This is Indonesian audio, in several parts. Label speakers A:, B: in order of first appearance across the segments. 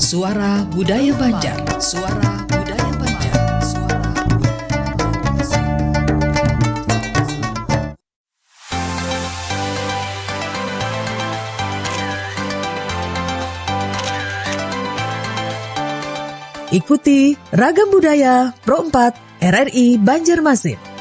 A: Suara Budaya Banjar. Suara Budaya Banjar. Suara Budaya Banjar.
B: Ikuti Ragam Budaya Pro 4 RRI Banjarmasin.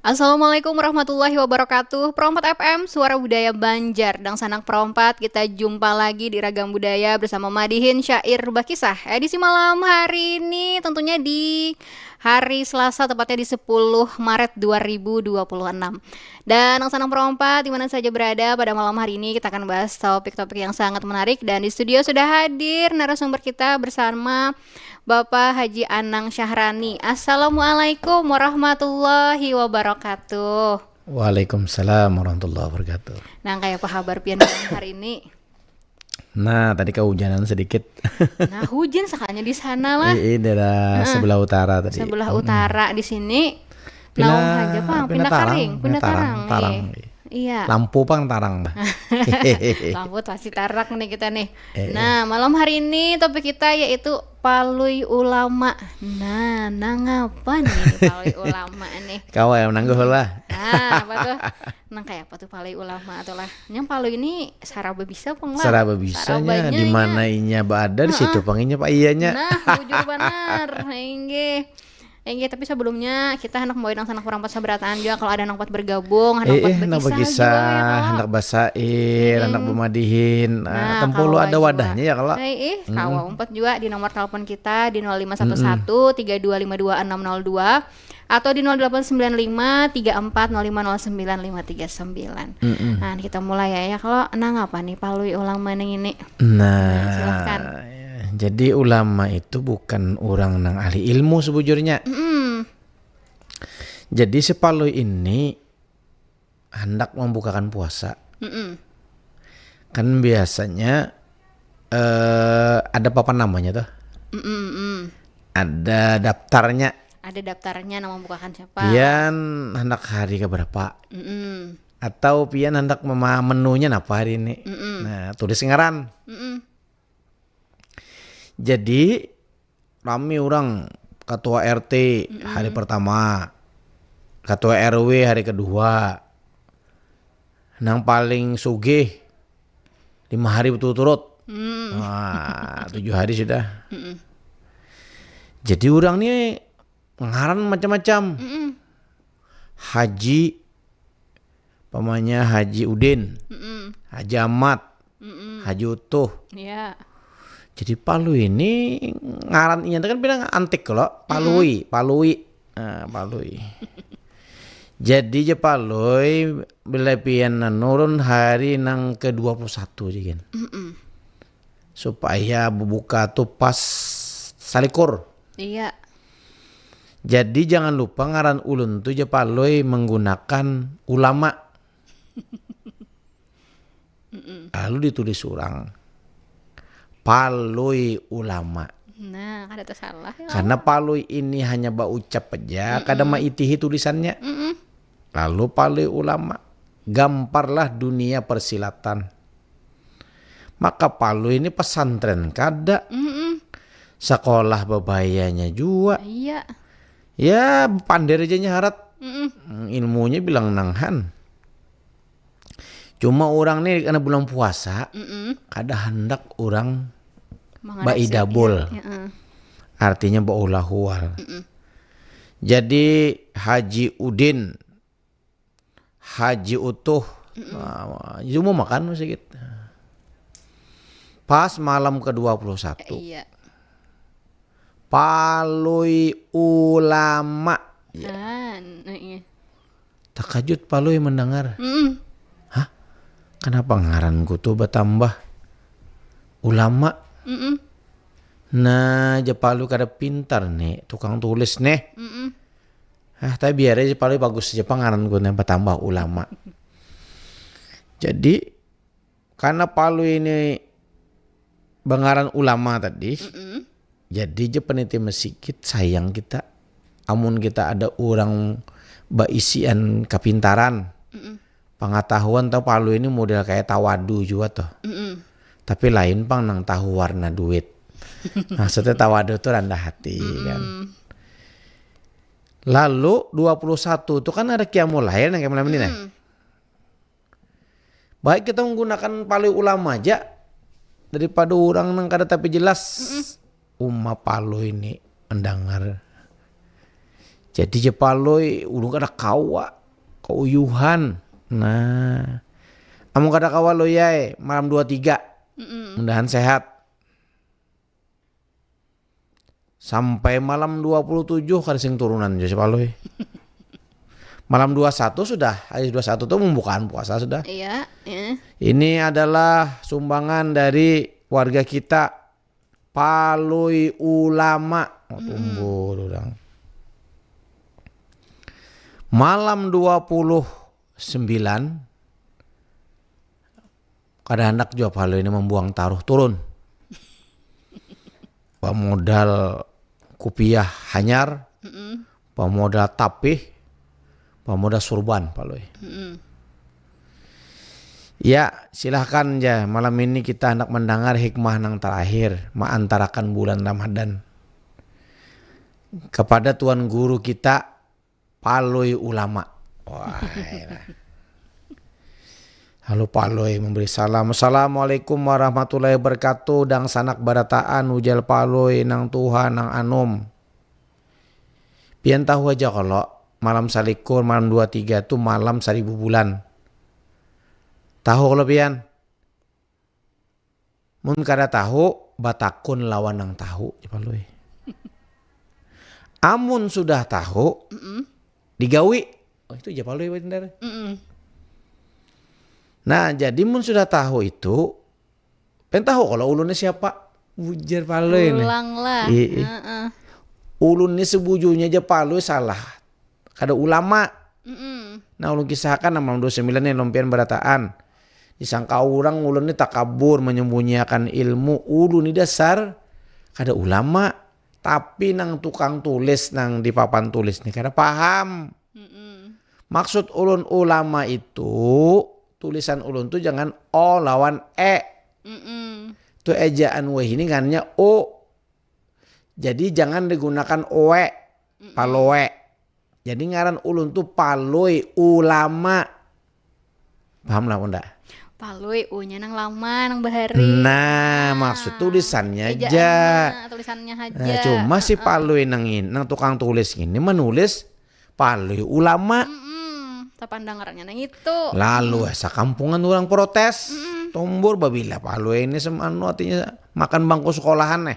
C: Assalamualaikum warahmatullahi wabarakatuh. Pro 4 FM, Suara Budaya Banjar. Dang sanak Pro 4, kita jumpa lagi di Ragam Budaya bersama Madihin Syair Rubah Kisah. Edisi malam hari ini tentunya di hari Selasa, tepatnya di 10 Maret 2026. Dan dang sanak Pro 4, dimana saja berada pada malam hari ini kita akan bahas topik-topik yang sangat menarik. Dan di studio sudah hadir narasumber kita bersama Bapak Haji Anang Syahrani. Assalamualaikum warahmatullahi wabarakatuh.
D: Waalaikumsalam warahmatullahi wabarakatuh.
C: Nah, kayak apa kabar pian hari ini?
D: Nah, tadi kehujanan sedikit.
C: Nah, hujan sekalinya di sana lah.
D: Ini daerah sebelah utara tadi.
C: Sebelah utara di sini. Naung aja Pang, pindah karing, pindah tarang. Iya.
D: Lampu Pang tarang.
C: Lampu pasti tarak nih kita nih. Nah, malam hari ini topik kita yaitu Palui Ulama. Nah, ngapa nih Palui Ulama nih?
D: Kau yang nangguh lah.
C: Nah, apa tuh? Nang kayak apa tuh Palui Ulama atau lah? Yang Palui ini saraba bisa Pang lah.
D: Saraba bisanya di mana inya ada di situ panginya Pak iyanya.
C: Nah, jujur benar. Enggak, tapi sebelumnya kita hendak membawain anak kurang pas sabarataan juga kalau ada anak buat bergabung, hendak
D: berkisah, hendak basair, hendak bermadihin. Tempulu ada wadahnya ya kalau.
C: Kawa umpat juga di nomor telepon kita di 0511 3252 602 atau di 0895 340509 539. Nah, kita mulai ya kalau nang apa nih Palui Ulama ini.
D: Nah,
C: silakan.
D: Jadi ulama itu bukan orang nang ahli ilmu sebujurnya. Jadi si Palui ini hendak membukakan puasa. Kan biasanya ada papan namanya tuh. Ada daftarnya.
C: Ada daftarnya nama membukakan siapa?
D: Pian hendak hari keberapa? Atau pian hendak menunya apa hari ini? Nah, tulis ngaran. Jadi rame orang ketua RT hari pertama, ketua RW hari kedua, nang paling sugih 5 hari berturut-turut, 7 hari sudah. Jadi orang nih ngaran macam-macam. Haji, pamanya Haji Udin, Haji Ahmad, Haji Utuh.
C: Iya.
D: Jadi Palui ini ngaran inya kan bilang antik kalau Palui. Jadi je Palui bila pian nurun hari nang ke-21 jigen. Supaya buka tuh pas salikur.
C: Iya.
D: Jadi jangan lupa ngaran ulun tuh je Palui menggunakan ulama. Lalu ditulis orang Palui Ulama.
C: Nah, ada tersalah ya.
D: Karena Palui ini hanya ucap aja, kadang maitihi tulisannya. Lalu Palui Ulama, gamparlah dunia persilatan. Maka Palui ini pesantren kada. Sekolah bebayanya juga.
C: Iya.
D: Ya, pandai aja nyarat. Ilmunya bilang nanghan. Cuma orang nih karena bulan puasa, kada hendak orang baidabul, artinya baulahual. Jadi Haji Udin, Haji Utuh, cuma makan sedikit. Pas malam ke-21, Palui Ulama. Takajut Palui mendengar. Kenapa ngaranku tuh bertambah ulama? Nah, Jepalu kada pintar nih, tukang tulis nih. Tapi biar aja Jepalu bagus aja ngaranku nih bertambah ulama. Jadi karena Palu ini Bangaran ulama tadi. Jadi je peniti mesikit sayang kita. Amun kita ada orang baisian kapintaran. Pengetahuan tau palu ini model kayak tawadu juga tuh. Tapi lain pang nang tahu warna duit. Maksudnya tawadu tuh rendah hati kan. Lalu 21 itu kan ada qiyamul lail yang kayak malam ini nih. Baik kita menggunakan palu ulama aja daripada orang nang kada tapi jelas. Palu ini mendengar. Jadi je palu ulung kada kawa keuyuhan. Nah, amun kada kawa lo ya malam 23. Mudahan sehat. Sampai malam 27 kada sing turunan je palu. Malam 21 sudah, hari 21 itu pembukaan puasa sudah.
C: Iya.
D: Ini adalah sumbangan dari warga kita Palui Ulama. Tunggu orang. Malam 29 kada hendak juga Palui ini membuang taruh turun. Pemodal kupiah hanyar, pemodal tapih, pemodal surban Palui. Ya silahkan ya malam ini kita hendak mendengar hikmah nang terakhir mengantarakan bulan Ramadan kepada Tuan Guru kita Palui Ulama. Wah, halo Palui memberi salam. Assalamualaikum warahmatullahi wabarakatuh. Dang sanak barataan ujal Palui nang Tuhan nang anom. Pian tahu aja kalau malam salikur malam 23 itu malam 1000 bulan. Tahu kalau pian? Mun kada tahu batakun lawan nang tahu Palui. Amun sudah tahu digawi. Oh itu aja Palui bener. Nah jadi mun sudah tahu itu pen tahu kalau ulunnya siapa? Ujar Palui ini.
C: Ulanglah.
D: Ulun ini sebujurnya aja Palui salah. Kada ulama. Nah ulun kisahkan nama 29 ini lompian berataan. Disangka orang ulun ini takabur menyembunyikan ilmu. Ulun ini dasar kada ulama. Tapi nang tukang tulis nang di papan tulis nih kada paham. Maksud ulun ulama itu tulisan ulun tuh jangan O lawan E. Tuh ejaan weh ini ngannya O. Jadi jangan digunakan oe. Paloe. Jadi ngaran ulun tuh Palui Ulama. Paham lah bunda?
C: Palui U-nya nang lama nang bahari.
D: Nah maksud tulisannya aja.
C: Tulisannya aja.
D: Nah, cuma si Palui nang tukang tulis ini menulis Palui Ulama.
C: Pandangannya nang itu.
D: Lalu sakampungan orang protes. Tombor babila Palui ini semanu artinya makan bangku sekolahan nih.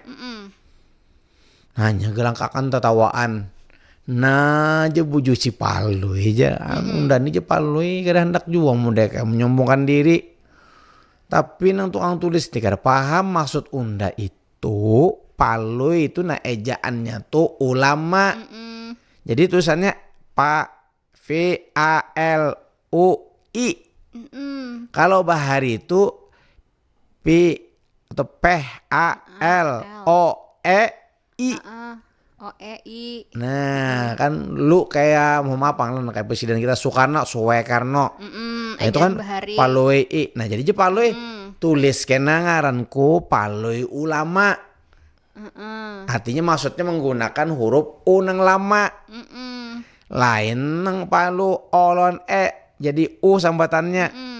D: Hanya gelangkakan tertawaan. Nah je buju si Palui aja. Undan aja Palui kada hendak juga mereka menyombongkan diri. Tapi nang tukang tulis nih kada paham maksud unda itu Palui itu nah ejaannya tuh ulama. Jadi tulisannya P-A-L-U-I. Kalau bahari itu P atau P-A-L-O-E-I.
C: O-E-I.
D: Nah kan lu kayak mau mapang lah kayak presiden kita Soekarno, Soekarno. Nah, itu kan Palui I. Nah jadi je Palui tulis kena ngaranku Palui Ulama. Artinya maksudnya menggunakan huruf U nang lama. Lain nang Palu olon E jadi U sambatannya.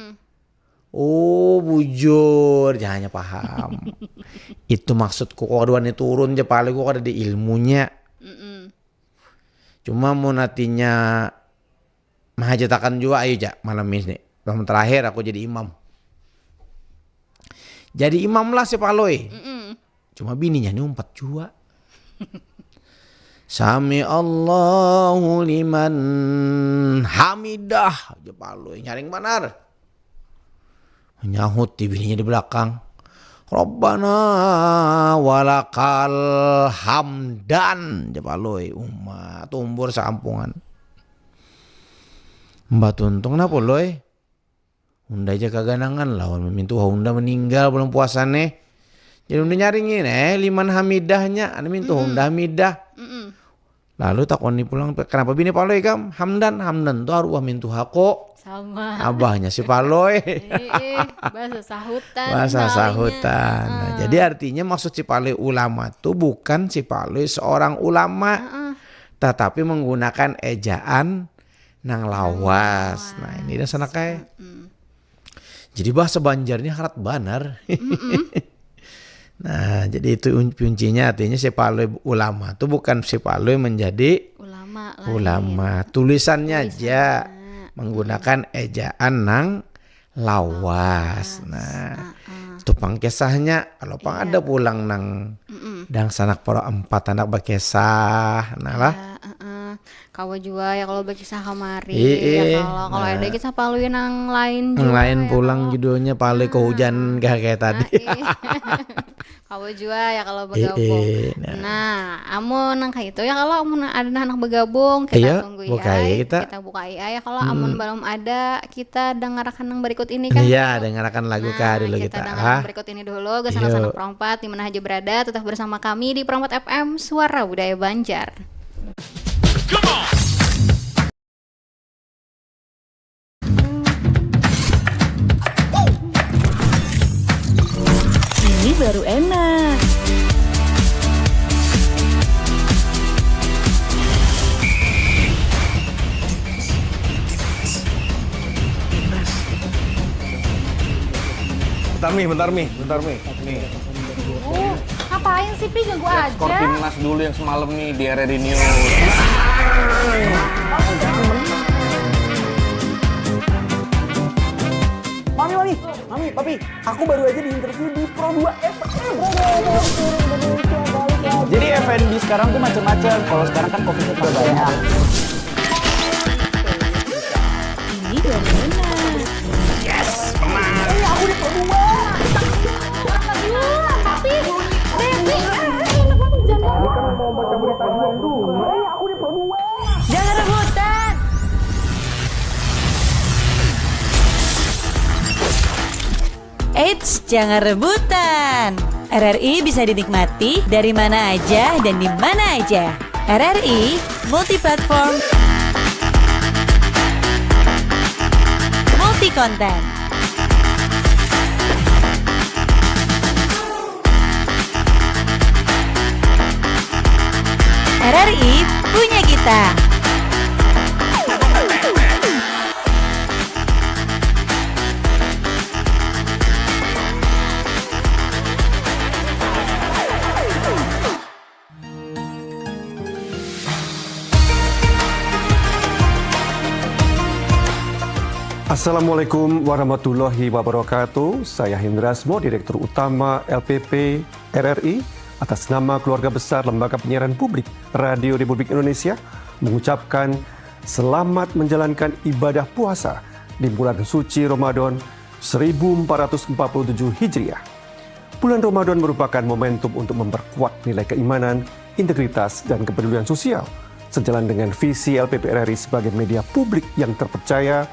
D: Oh bujur jangan paham. Itu maksudku kok aduan itu turun je Palui kok ada di ilmunya. Cuma mau nantinya mahajatakan juga ayo jak malam ini. Malam terakhir aku jadi imam. Jadi imam lah si Palui. Cuma bininya nih 4 juga. Sami Allahu liman hamidah. Je Palui nyaring benar. Nyahut di bininya di belakang. Rabbana walakal hamdan. Je Palui umat tumbur sampungan. Mbak tuntung kenapa Loy? Unda aja kaganangan lawan memintu Unda meninggal belum puasa nih. Jadi udah nyaringin liman hamidahnya, anu mintu Honda hamidah. Lalu takoni pulang, kenapa bini Paloy kam? Hamdan tuh arwah mintu hako.
C: Sama.
D: Abahnya si Paloy.
C: Bahasa sahutan.
D: Bahasa
C: talinya.
D: sahutan. Nah, jadi artinya maksud si Paloy ulama tuh bukan si Paloy seorang ulama, tetapi menggunakan ejaan nang lawas. Nah ini dah sana kayak. Jadi bahasa Banjar ini harat banar. Nah jadi itu kuncinya, artinya si Paloy ulama tuh bukan si Paloy menjadi ulama. Tulisannya aja menggunakan ejaan nang lawas. Nah itu pangkesahnya. Kalau pang ada pulang nang dang sanak para 4 anak bakesah. Nah lah.
C: Kawa juga ya kalau berkisah kamari.
D: Iya.
C: Ya kalau ada kisah Paloy nang lain
D: Yang
C: juga.
D: lain
C: ya
D: pulang
C: kalau-
D: judulnya Paloy kehujan kayak tadi.
C: Kawa juga ya kalau bergabung. Nah, amun nang kayak itu ya kalau amun ada anak bergabung kita
D: Iya,
C: tunggu
D: buka
C: ya.
D: ya kita.
C: buka ya kalau amun belum ada kita dengarkan yang berikut ini kan.
D: Iya, dengarkan lagu kah dulu
C: kita
D: kita.
C: dengarkan berikut ini dulu ke sana-sana
D: Yuk.
C: perompat di mana aja berada, tetap bersama kami di Perompat FM Suara Budaya Banjar.
E: Ini baru enak.
F: Bentar Mi. Nih,
C: Ngapain sih Pi ganggu
F: skor
C: aja?
F: timnas dulu yang semalam nih di RRI News.
G: Mami, papi, aku baru aja diinterview di Pro 2 FM.
H: Jadi F&B sekarang tuh macam-macam. Kalau sekarang kan COVID-nya udah banyak.
E: Ini baru enak. Jangan rebutan. Eits, jangan rebutan. RRI bisa dinikmati dari mana aja dan di mana aja. RRI multiplatform, multi konten. RRI punya kita.
I: Assalamualaikum warahmatullahi wabarakatuh. Saya Hindrasmo, Direktur Utama LPP RRI. Atas nama keluarga besar Lembaga Penyiaran Publik Radio Republik Indonesia, mengucapkan selamat menjalankan ibadah puasa di bulan suci Ramadan 1447 Hijriah. Bulan Ramadan merupakan momentum untuk memperkuat nilai keimanan, integritas, dan kepedulian sosial, sejalan dengan visi LPP RRI sebagai media publik yang terpercaya,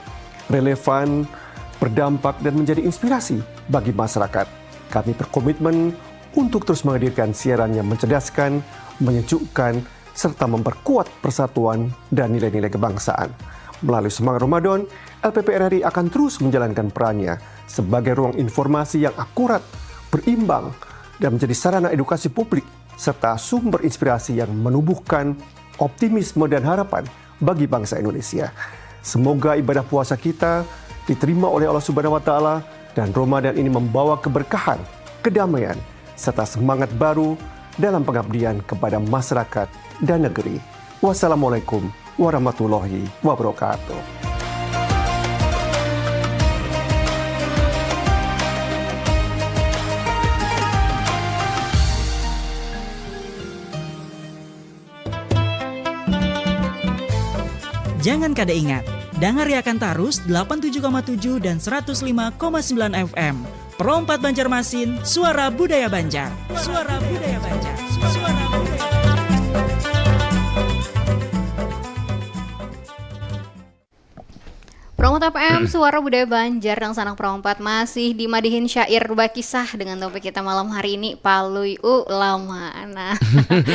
I: relevan, berdampak, dan menjadi inspirasi bagi masyarakat. Kami berkomitmen untuk terus menghadirkan siaran yang mencerdaskan, menyejukkan, serta memperkuat persatuan dan nilai-nilai kebangsaan. Melalui semangat Ramadan, LPP RRI akan terus menjalankan perannya sebagai ruang informasi yang akurat, berimbang, dan menjadi sarana edukasi publik, serta sumber inspirasi yang menumbuhkan optimisme dan harapan bagi bangsa Indonesia. Semoga ibadah puasa kita diterima oleh Allah Subhanahu wa Ta'ala, dan Ramadan ini membawa keberkahan, kedamaian, serta semangat baru dalam pengabdian kepada masyarakat dan negeri. Wassalamualaikum warahmatullahi wabarakatuh.
J: Jangan kada ingat, dangariakan tarus 87,7 dan 105,9 FM. Pro 4 Banjarmasin, Suara Budaya Banjar. Suara Budaya Banjar. Suara Budaya Banjar.
C: Promo Prompot FM, Suara Budaya Banjar dan Sanak Perompat masih dimadihin syair Bakisah dengan topik kita malam hari ini Palui Ulama. Nah,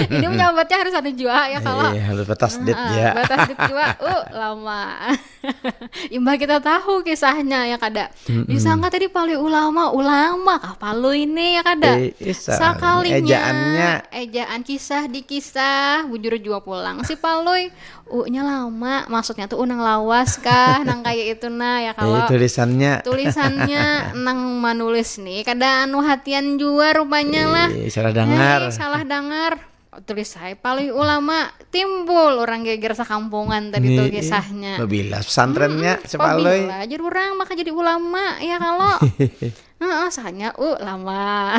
C: ini menyambatnya harus ada jua ya kalau
D: harus batas dit ya.
C: batas dit jua Ulama. Imbah kita tahu kisahnya ya kada. Disangka tadi Palui ulama kah Palui ini ya kada. Sekalinya ejaan kisah di kisah bujur jua pulang si Palui nya lama maksudnya tuh unang lawas kah nang kayak itu nah ya kalau tulisannya nang manulis nih kada anu hatian jua rupanya lah salah dengar tulis saya Palui ulama timbul orang geger sakampungan tadi tuh kisahnya
D: babila pesantrennya si Palui
C: jadi orang maka jadi ulama ya kalau sahanya lama.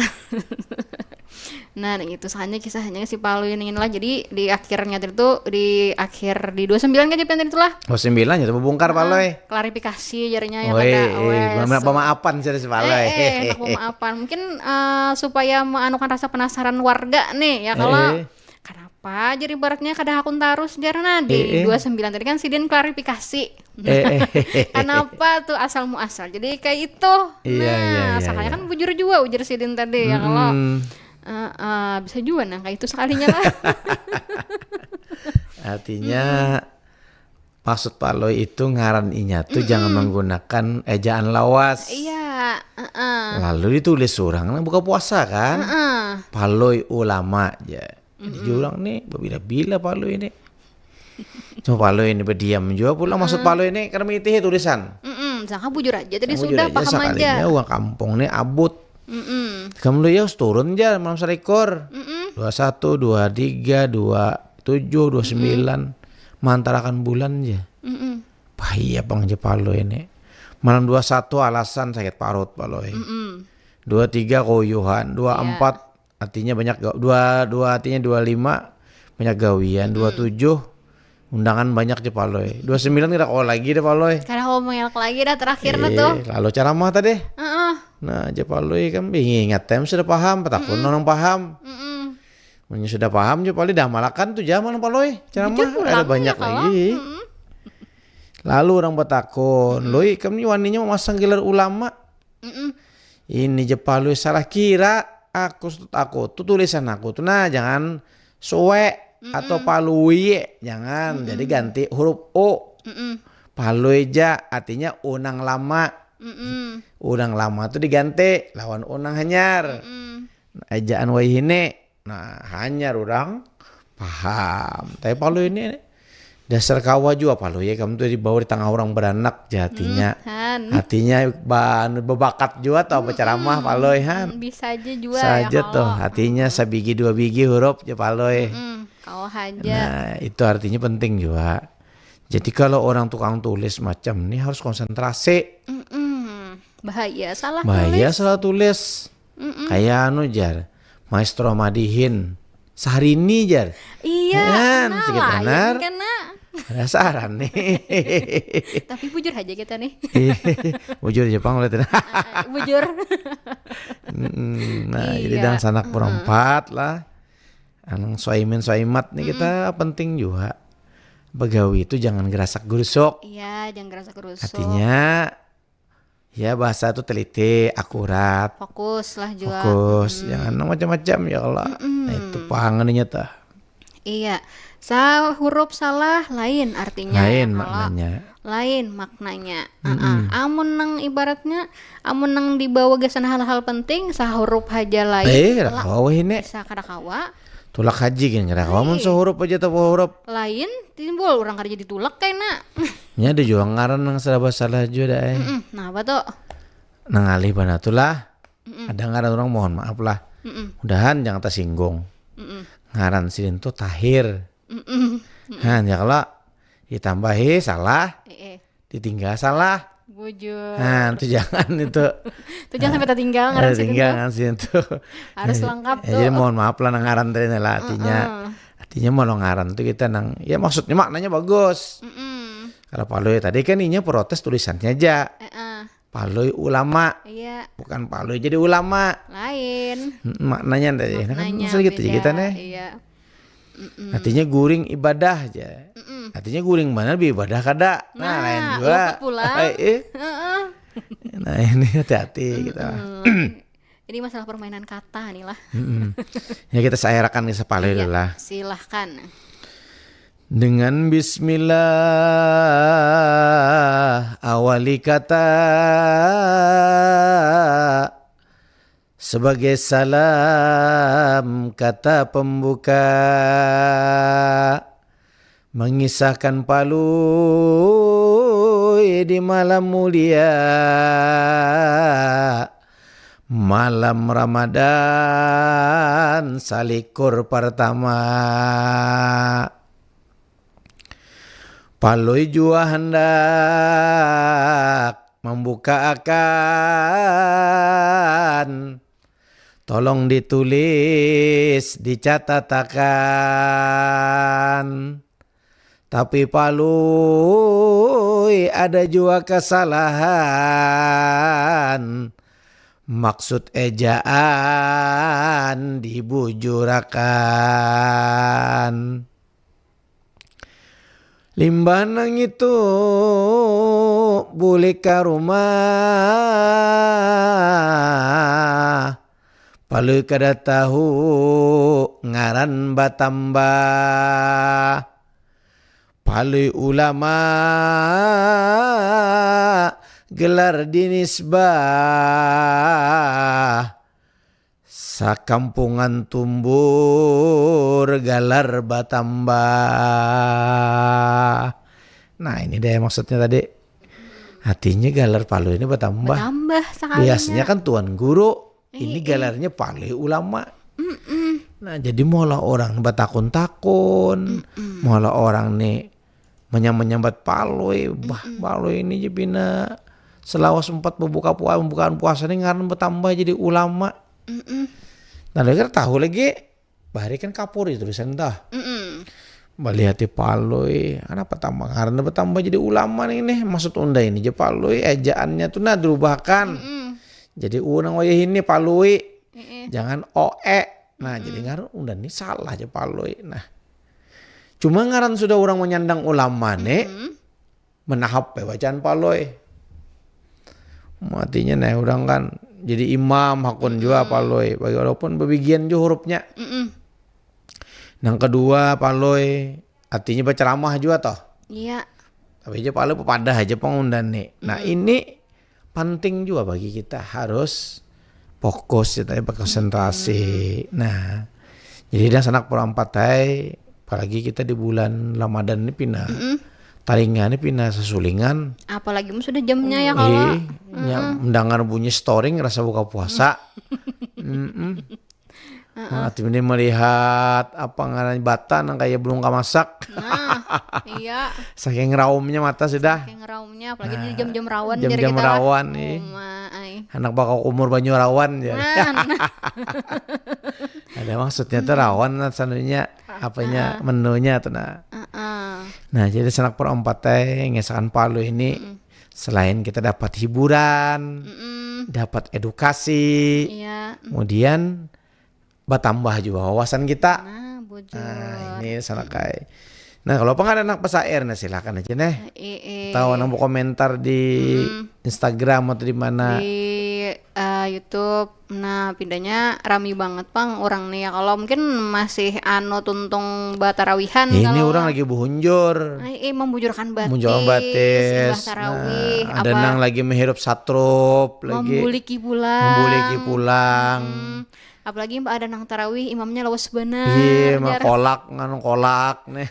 C: Nah itu sahanya kisahnya si Palui ini lah. Jadi di akhirnya itu di 29 kan jadi itulah
D: 29 ya bongkar Palui
C: klarifikasi jarinya yang ada
D: pemaafan sih si Palui
C: pemaafan mungkin supaya menganukan rasa penasaran warga nih ya kalau kenapa jadi baratnya kada hakun tarus jarana di 29 tadi kan sidin klarifikasi kenapa tuh asal muasal jadi kayak itu salahnya kan bujur juga ujar sidin tadi ya kalau bisa juga nah kayak itu sekalinya lah.
D: Artinya maksud Palui itu ngaran inya tuh jangan menggunakan ejaan lawas.
C: Iya.
D: Lalu ditulis orang buka puasa kan. Palui ulama ya. Jadi jurang nih bila Palui ini. Cuma Palui ini berdiam juga pulang maksud Palui ini karena mitih tulisan.
C: Sangka bujur aja tadi sudah paham aja.
D: Sekalinya uang kampung nih abut. Kamu lu ya turun aja malam serikor 21, 23, 27, 29 mantarakan bulan aja bahaya bang aja Palui ini malam 21 alasan sakit parut Palui 23 koyuhan 24 artinya banyak 22 artinya 25 banyak gawian 27 undangan banyak aja Palui 29 kita call lagi deh Palui
C: karena ngomong lagi dah terakhir tuh
D: lalu ceramah tadi nah aja Palui kan ingat tem sudah paham petakun orang paham Mungkin sudah paham aja Palui dah malakan tuh zaman Palui ceramah ada banyak lagi lalu orang petakun Lui kami waninya memasang gelar ulama ini aja Palui salah kira aku tuh tulisan aku tuh nah jangan soe atau Palui jangan jadi ganti huruf O Palui aja artinya unang lama unang lama tuh diganti lawan unang hanyar ejaan wahine nah hanyar orang paham tapi Palui ini dasar kawa juga Palui ya kamu tuh dibawa di tengah orang beranak jatinya hatinya bebakat juga tau berceramah Palui han
C: bisa aja juga
D: saja
C: ya
D: tuh hatinya sebiji dua biji huruf ya Palui
C: kalau aja
D: nah itu artinya penting juga jadi kalau orang tukang tulis macam ini harus konsentrasi
C: bahaya salah
D: tulis kayak anu jar maestro madihin sehari ini jar
C: iya
D: sekitar ada saran nih
C: tapi bujur aja kita nih
D: bujur Jepang lihat
C: bujur
D: nah jadi dan sanak perempat lah anang soimat nih kita penting juga begawi itu jangan gerasak gerusuk
C: iya jangan gerasak gerusuk
D: artinya ya bahasa itu teliti akurat
C: fokus lah juga
D: jangan macam-macam ya Allah nah itu pangannya tuh
C: iya huruf salah lain artinya lain maknanya amun nang ibaratnya amun nang dibawa gasan hal-hal penting huruf aja lain
D: bisa
C: kada kawa
D: tulak haji kan kada kawa mun huruf aja atau huruf
C: lain timbul orang kada jadi tulak kayaknya
D: nya ada juga ngaran nang salah juga dah
C: nah apa tuh
D: nang alih banatulah ada ngaran orang mohon maaf lah mudahan jangan tersinggung ngaran sidin tuh tahir ya kalau ditambahi salah ditinggal salah
C: bujur
D: itu jangan itu
C: jangan sampai tertinggal ngaran
D: sidin tuh
C: harus lengkap tuh
D: jadi mohon maaf lah nang ngaran tadi lah artinya mau ngaran tuh kita nang ya maksudnya maknanya bagus kalau Palui tadi kan ininya protes tulisannya aja Palui ulama bukan Palui jadi ulama
C: lain
D: maknanya tadi, kan gitu kita nih.
C: Iya.
D: Artinya guring ibadah aja. Artinya guring mana lebih ibadah kada. Nah, lain juga.
C: luput pula.
D: Nah ini hati-hati kita.
C: Ini masalah permainan kata nih lah.
D: Ya kita sairakan ke sepale dulu lah.
C: Silahkan.
D: Dengan bismillah awali kata sebagai salam kata pembuka, mengisahkan palui di malam mulia, malam Ramadan salikur pertama. Palui jua hendak membuka akan, tolong ditulis dicatatakan. Tapi palui ada jua kesalahan, maksud ejaan dibujurakan. Limbah nang itu boleh ke rumah, palu kada tahu ngaran batambah. Palu ulama gelar dinisbah, sakampungan tumbur galar batambah. Nah ini deh maksudnya tadi. Hatinya galar palu ini batambah.
C: Batambah sekalinya.
D: Biasanya kan tuan guru. Ini galarnya palu ulama. Nah jadi malah orang batakun-takun. Malah orang nih menyambat palu. Bah palu ini jebina selawas 4 pembukaan puasa ini ngaran bertambah jadi ulama. Nah dengar tahu lagi, bahari kan kapur itu tulisan dah. Bali hati paloi, kenapa tambah karena bertambah jadi ulama nih maksud unda ini je paloi ejaannya tuh nah dirubahkan. Jadi unang wayah ini paloi, jangan oe. Nah jadi ngaran unda ini salah je paloi. Nah cuma ngaran sudah orang menyandang ulama nih, menahap bacaan paloi. Matinya nih orang kan. Jadi imam hakun juga paloi, walaupun bebigian juga hurufnya. Yang kedua paloi, artinya berceramah juga toh. Iya. Tapi aja paloi pepadah aja pengundan nih. Nah ini penting juga bagi kita harus fokus ya, berkonsentrasi. Nah jadi dan sanak perampatai, apalagi kita di bulan Ramadan ini pindah. Taringan ini pindah sesulingan. Apalagi sudah jamnya ya kalau. Mendengar bunyi storing rasa buka puasa. Hati ini melihat apa ngaran batan yang kayak belum masak. Iya. Saking raumnya mata sudah. Saking raumnya apalagi di jam-jam rawan. Jam-jam rawan nih. Anak bakal umur banyu rawan ya. Ada maksudnya tuh rawan sebenarnya apanya menunya tuh nah. Nah jadi sanak perompatai ngesakan palu ini selain kita dapat hiburan, dapat edukasi, kemudian bertambah juga wawasan kita. Nah ini sanak kai. Nah kalau pengen anak pesair nah silakan aja nih. Tahu nang komentar di Instagram atau di mana? Di YouTube. Nah pindahnya rami banget pang orang nih ya. Kalau mungkin masih tuntung batarawihan. Ini kalau orang lagi buhunjur. Membujurkan batis. Membujurkan batis. Nah, ada nang lagi menghirup satrup. Membuliki pulang. Apalagi mbak ada nang tarawih imamnya lawas benar. Iya, mah kolak nih.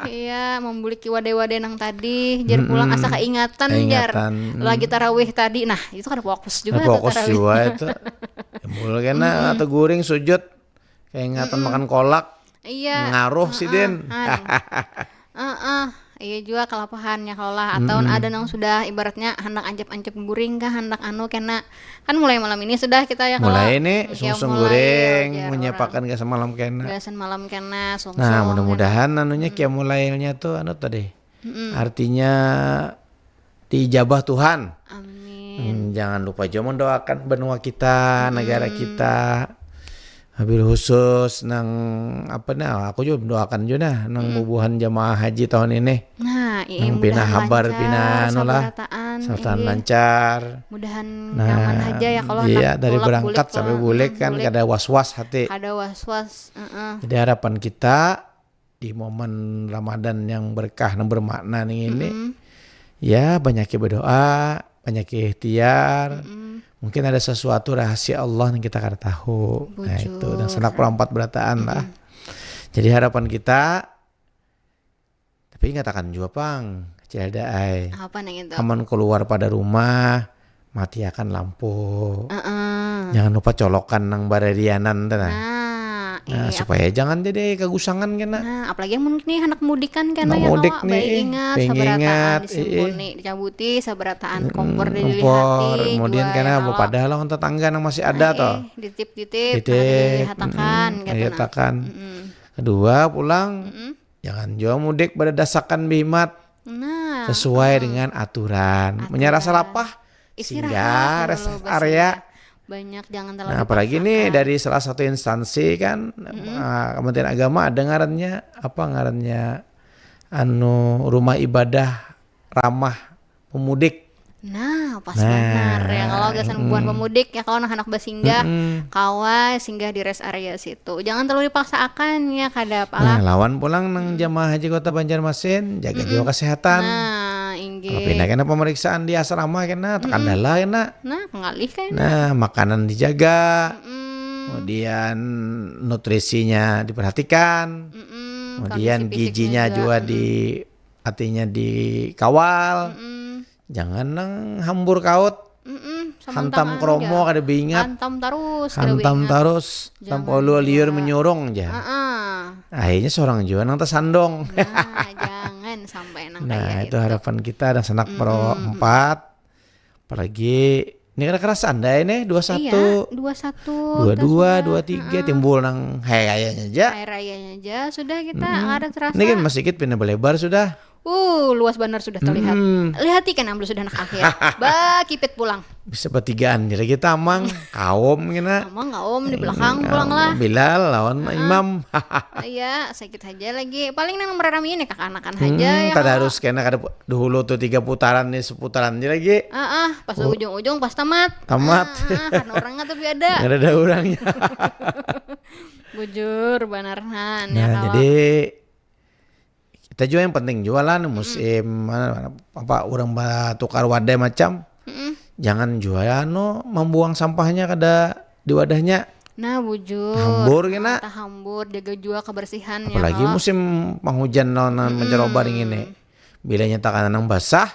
D: Iya, membuliki wadah-wadah nang tadi, jar pulang asa keingatan jar. Lagi tarawih tadi. Nah, itu kan fokus juga tarawih. Fokus juga itu. Mul kena atau guring sujud keingatan makan kolak. Iya. Ngaruh sih Den. Iya juga kelapahannya kalau lah atau ada yang sudah ibaratnya hendak ancap-ancap guring kah hendak kena kan mulai malam ini sudah kita ya kalau mulai ini sungsung guring menyiapkan gas malam kena sungsung. Nah mudah-mudahan anunya kia mulainya tuh tadi artinya diijabah Tuhan. Amin. Jangan lupa juga mendoakan benua kita, negara kita. Habil khusus nang apa nah aku juga doakan juga nang bubuhan jamaah haji tahun ini.
C: Nah,
D: Nang pina habar pina anu lah. Sartaan lancar.
C: Mudahan nyaman aja ya kalau
D: iya,
C: anak
D: dari
C: tulak
D: berangkat
C: bulik
D: sampai
C: lah.
D: bulik kan
C: Bulik.
D: kada was-was hati.
C: Ada was-was.
D: Jadi harapan kita di momen Ramadan yang berkah dan bermakna nih ini, ya banyak berdoa, banyak ikhtiar. Mungkin ada sesuatu rahasia Allah yang kita kada tahu. Nah itu dan senak perempat berataan lah. Jadi harapan kita, tapi ngatakan juga pang, kecil daai.
C: Apa nang itu?
D: Aman keluar pada rumah, matiakan lampu. Jangan lupa colokan nang baredianan tuh nah. Nah, supaya jangan jadi kegusangan kena.
C: Nah, apalagi yang nih anak mudik kan
D: Nah,
C: ya
D: mudik
C: kalau
D: nih,
C: baik ingat
D: baik
C: sabarataan
D: ingat,
C: disimpuni dicabuti sabarataan kompor
D: Kompor,
C: dilihati
D: kemudian
C: jua
D: karena
C: ya kalau.
D: padahal lawan tetangga yang masih ada toh.
C: Ditip-ditip
D: Titik,
C: dihatakan gitu nah.
D: dihatakan. Kedua pulang jangan juga mudik pada dasakan bimat
C: Nah,
D: sesuai dengan aturan. Menyerah salapah sehingga
C: istirahat
D: rest
C: dulu
D: area.
C: banyak jangan terlalu
D: Nah apalagi nih dari salah satu instansi kan Kementerian Agama ada ngarannya anu rumah ibadah ramah pemudik.
C: Nah, pas benar ya kalau gasan buan pemudik ya kalau anak-anak basinggah kawa singgah di rest area situ. Jangan terlalu dipaksakan ya kada apalah.
D: Nah, lawan pulang nang jamaah haji Kota Banjarmasin jaga juga kesehatan.
C: Nah, inggih.
D: Kalau pindah kena pemeriksaan di asrama kena tekan dala kena.
C: Nah, pengalih kan.
D: Nah, makanan dijaga. Kemudian nutrisinya diperhatikan. Kemudian
C: Kondisi fisiknya
D: gizinya juga artinya dikawal. Jangan nang hambur kaut. Hantam kromo kada bingat.
C: Hantam terus.
D: Hantam terus tanpa liur menyorong aja. Akhirnya seorang juga nang tersandong.
C: Nah, jangan sampai nang
D: Nah
C: kayak
D: itu harapan kita dan sanak pro 4. Apalagi ini kan kerasa anda ini 21,
C: Iya, 21,
D: 22, 23 timbul nang kayaknya aja.
C: Hari rayanya aja sudah kita ada terasa.
D: Ini kan masih sedikit pindah lebar sudah.
C: Luas benar sudah terlihat. Lihati kan ambil sudah anak akhir. Kipit pulang.
D: Bisa bertigaan jadi kita amang kaum kena.
C: Emang nggak om di belakang pulang lah.
D: Bilal lawan imam.
C: Iya, sakit aja lagi. Paling nang meramiin ya kakak-anakan aja ya.
D: Kada harus kena kada dahulu tuh 3 putaran nih 10 putaran aja lagi.
C: Pas ujung-ujung pas tamat. Karena orangnya tapi ada.
D: Nggak ada orangnya.
C: Bujur banarhan
D: Nah
C: ya kalau.
D: jadi kita juga yang penting jualan musim apa orang tukar wadah macam. Jangan jualan membuang sampahnya kada di wadahnya.
C: Nah bujur.
D: Hambur kena.
C: Hambur jaga juga kebersihan
D: Apalagi
C: ya. Apalagi
D: musim penghujan menceroba ini. Bila nyatakan nang basah,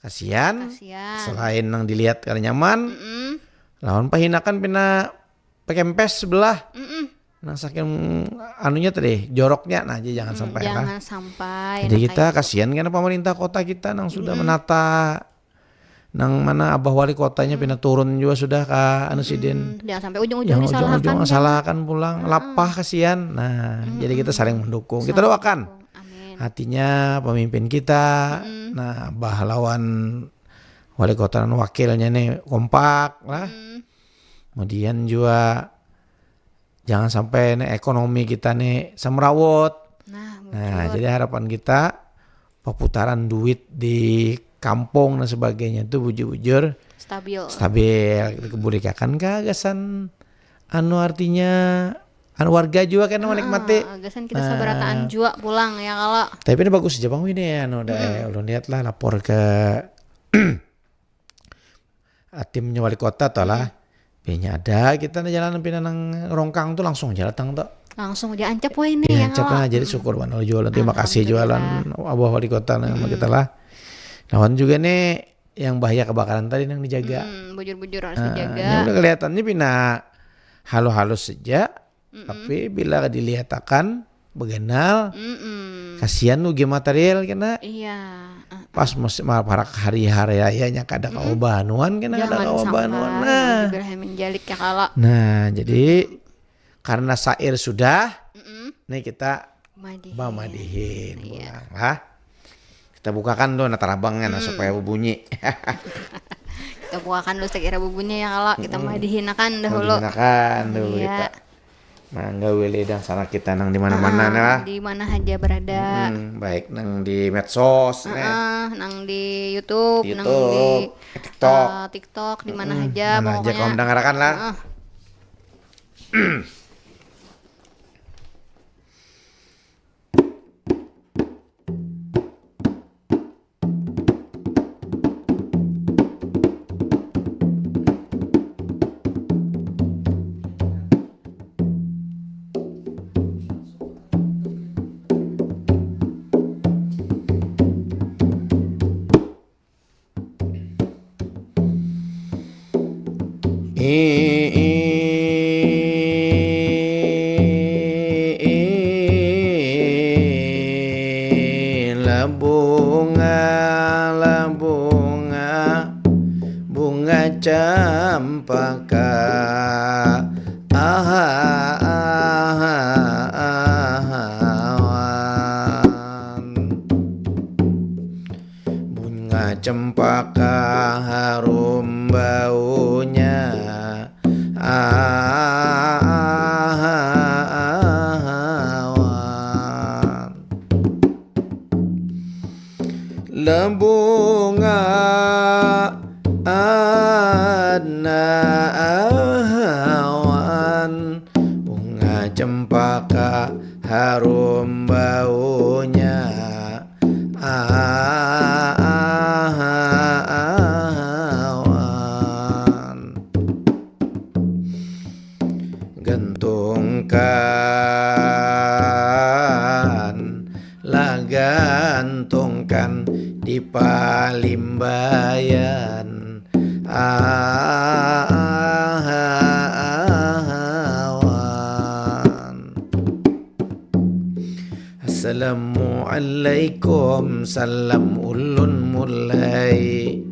D: kasihan. Selain nang dilihat kada nyaman, lawan pahinakan pina pekempes sebelah. Nah saking anunya tadi joroknya nah aja jangan sampai lah.
C: Jangan sampai.
D: Jadi kita kasihan karena pemerintah kota kita nang sudah menata nang mana abah wali kotanya pindah turun juga sudah ke Anusidin.
C: Jangan sampai ujung-ujung disalahkan.
D: Ujung-ujung salahkan pulang lapah kasihan. Nah jadi kita saling mendukung. Kita doakan.
C: Amin.
D: Hatinya pemimpin kita. Nah abah lawan wali kota dan wakilnya nih kompak lah. Kemudian juga jangan sampai nih ekonomi kita nih semrawut. Nah, jadi harapan kita perputaran duit di kampung dan sebagainya itu bujur-bujur stabil. Kita kebudayaan kagasan anu artinya anu warga juga kan menikmati.
C: Agasan kita sabarataan juga pulang ya kalau.
D: Tapi ini bagus aja Bang Wini ya anu ulun lihat lah lapor ke timnya wali kota toh lah. Biasanya ada kita jalan pindah nang Rongkang tuh langsung jalan tuh.
C: Langsung dia ancap wah ini
D: Ya,
C: ya.
D: ancap lah jadi syukur banget jualan. Terima kasih jualan abah wali kota sama kita lah. Lawan juga nih yang bahaya kebakaran tadi yang dijaga.
C: Bujur-bujur harus dijaga.
D: Ini udah kelihatannya pindah halus-halus saja. Tapi bila dilihatkan begenal, kasihan nugi material kena.
C: Iya.
D: Pas para hari-hari rayanya kada kawa banuan kena kada kawa banuan. Nah,
C: menjalik ya kalau.
D: Nah, jadi karena sair sudah, nih kita madihin pulang lah. Kita bukakan tuh natarabangnya supaya berbunyi.
C: Kita bukakan dulu stek ira bubunya ya kalau kita madihinakan dahulu.
D: Madihinakan dulu
C: Iya.
D: kita. Mangga wilih dan sana kita nang di mana-mana lah.
C: Di mana aja berada.
D: Baik nang di medsos,
C: Nang di YouTube, nang di
D: TikTok,
C: TikTok di mana aja
D: mana aja
C: pokoknya.
D: kau mendengarkan lah. La bunga cempaka bunga cempaka harum baunya lebunga awan bunga cempaka harum baunya awan gantungkan di palimbayan awan. Assalamualaikum, salam ulun mulai.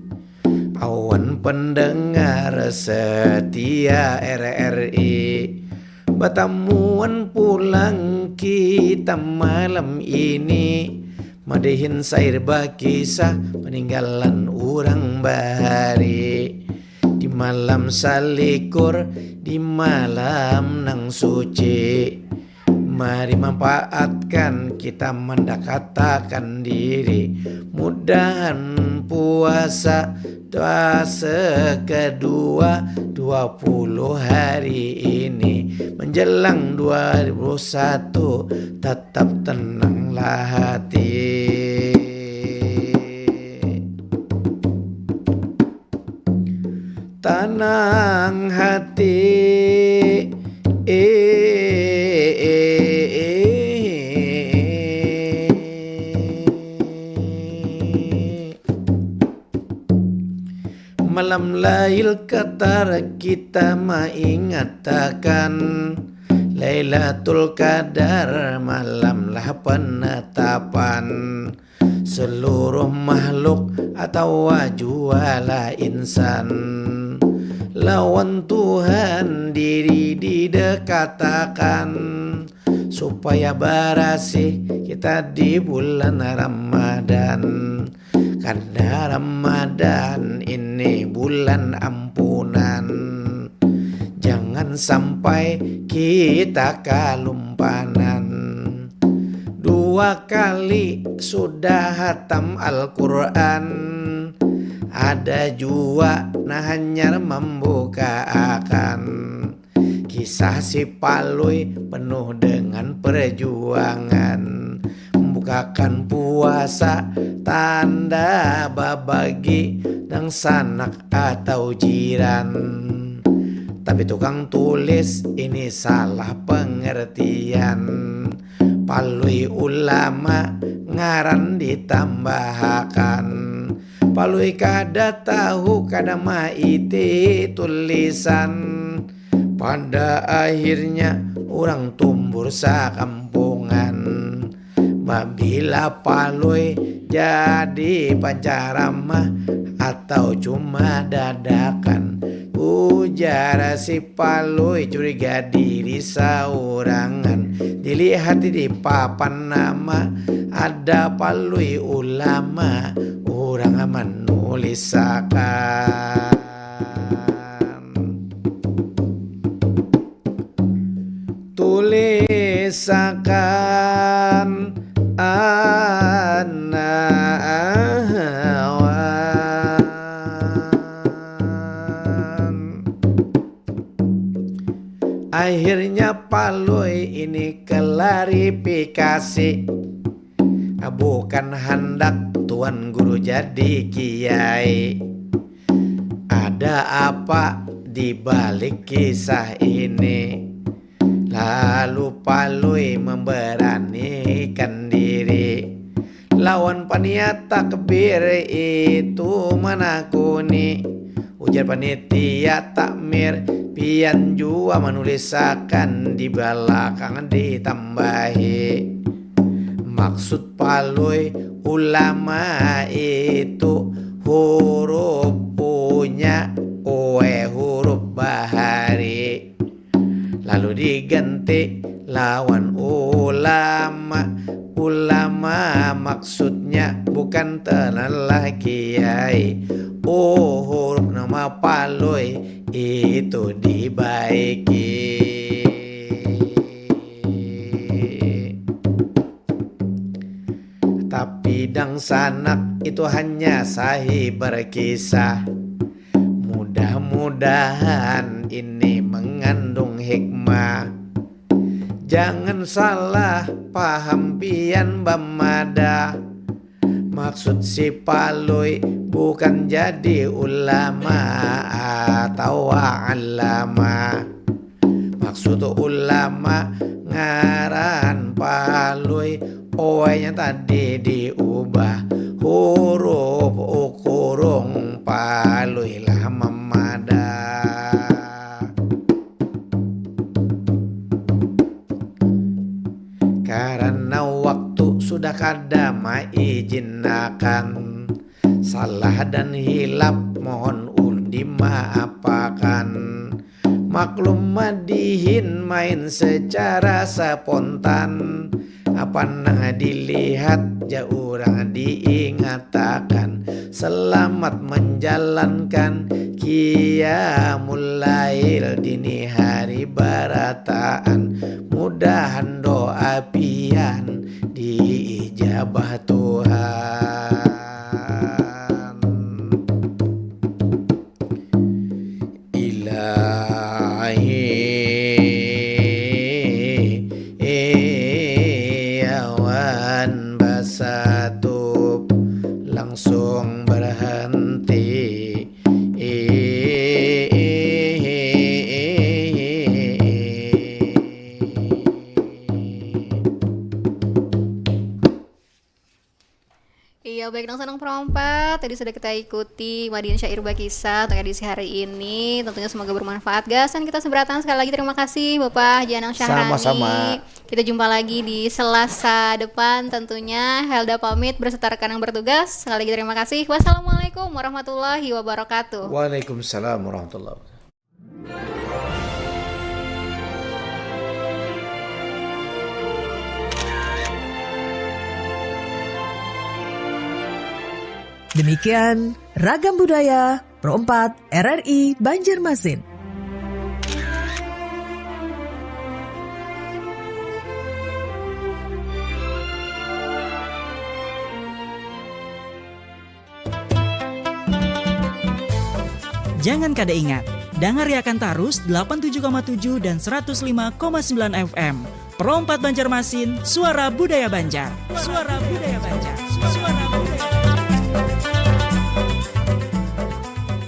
D: Awan pendengar setia RRI, batamuan pulang kita malam ini, madihin sair bakisah peninggalan orang bahari. Di malam salikur, di malam nang suci, mari manfaatkan kita mendekatkan diri. Mudahan puasa doa kedua 20 hari ini menjelang 2021 tetap tenanglah hati. Tenang hati, malam Lail Qadar kita mengatakan Lailatul Qadar, malamlah penetapan seluruh makhluk atau wajuala insan. Lawan Tuhan diri didekatakan supaya berasih kita di bulan Ramadan. Karena Ramadan ini bulan ampunan, jangan sampai kita kelumpanan. 2 kali sudah hatam Al-Quran, ada juga hanya membuka akan kisah si Palui penuh dengan perjuangan. Membukakan puasa tanda babagi dan sanak atau jiran. Tapi tukang tulis ini salah pengertian. Palui ulama ngaran ditambahkan. Palui kada tahu kada maiti tulisan. Pada akhirnya orang tumbur sakampungan. Bila Palui jadi pancaramah atau cuma dadakan, ujar si Palui curiga diri saurangan. Dilihat di papan nama ada Palui ulama, orang menulis sakan. lawan. Akhirnya Paloi ini klarifikasi, bukan hendak Tuan Guru jadi kiai. Ada apa di balik kisah ini? Lalu Paloi memberanikan diri, lawan panitia takbir itu menakuni. Ujar panitia takmir, pian jua menulisakan di belakang ditambahi. Maksud Paloi ulama itu huruf punya huruf bahari. Lalu diganti lawan ulama. Ulama maksudnya bukan tenalah kiai. Huruf nama Paloi itu dibaiki. Tapi dang sanak itu hanya sahih berkisah. Mudah-mudahan ini mengandung hikmah. Jangan salah paham pian Bamada. Maksud si Paloi bukan jadi ulama atau alama. Maksud ulama ngaran Paloi, nya tadi diubah huruf ukurung Paloi lah Mamada. Karena waktu sudah kada maizinakan, salah dan hilap mohon ulun dimaafakan. Maklum madihin main secara spontan, apa nang dilihat jauh orang diingatakan. Selamat menjalankan qiyamul lail dini hari barataan. Mudahan doa pian diijabah Tuhan. Awan basatup langsung berhenti.
C: Iya, baik dong senang perompat. Tadi sudah kita ikuti Madihin Syair Bakisah untuk edisi hari ini. Tentunya semoga bermanfaat, guys. Dan kita seberatan sekali lagi terima kasih Bapak Janang Syahrani.
D: Sama-sama.
C: Kita jumpa lagi di Selasa depan tentunya. Helda pamit berserta rekan yang bertugas. Sekali lagi terima kasih. Wassalamualaikum warahmatullahi wabarakatuh.
D: Waalaikumsalam warahmatullahi wabarakatuh.
B: Demikian Ragam Budaya Pro 4 RRI Banjarmasin.
J: Jangan kada ingat, dengar Yakan Tarus 87,7 dan 105,9 FM. Pro 4 Banjarmasin, suara budaya Banjar. Suara budaya Banjar.